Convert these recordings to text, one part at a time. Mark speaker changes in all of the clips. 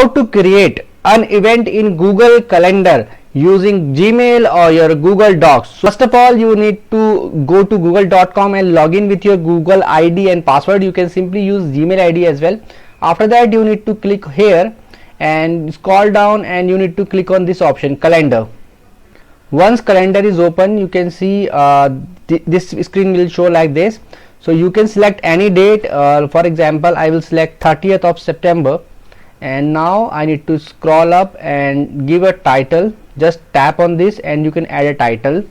Speaker 1: How to create an event in Google Calendar using Gmail or your Google Docs. First of all, you need to go to google.com and log in with your Google ID and password. You can simply use Gmail ID as well. After that, you need to click here and scroll down, and you need to click on this option, calendar. Once calendar is open, you can see this screen will show like this. So you can select any date. For example, I will select 30th of September, and now I need to scroll up and give a title. Just tap on this and you can add a title.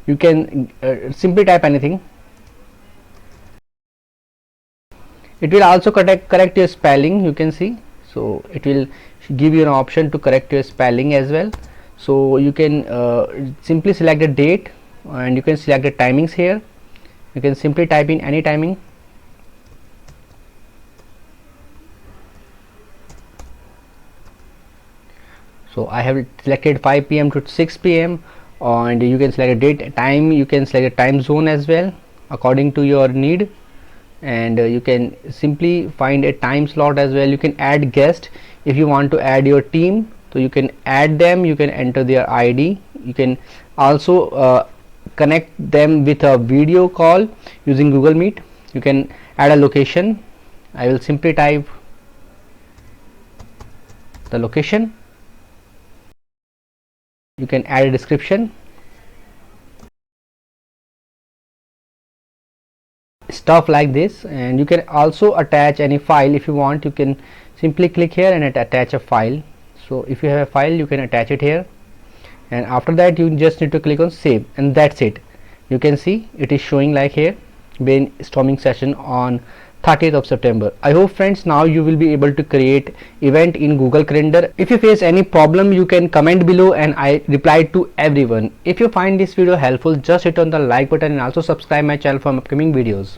Speaker 1: You can simply type anything. It will also correct your spelling, you can see. So it will give you an option to correct your spelling as well. So you can simply select the date, and you can select the timings here. You can simply type in any timing. So I have selected 5 p.m. to 6 p.m. and you can select a date, time. You can select a time zone as well according to your need, and you can simply find a time slot as well. You can add guest if you want to add your team, so you can add them. You can enter their ID. You can also connect them with a video call using Google Meet. You can add a location. I will simply type the location. You can add a description, stuff like this, and you can also attach any file if you want. You can simply click here and attach a file. So if you have a file, you can attach it here, and after that you just need to click on save, and that's it. You can see it is showing like here, brainstorming session on 30th of September. I hope friends, now you will be able to create event in Google Calendar. If you face any problem, you can comment below and I reply to everyone. If you find this video helpful, just hit on the like button and also subscribe my channel for upcoming videos.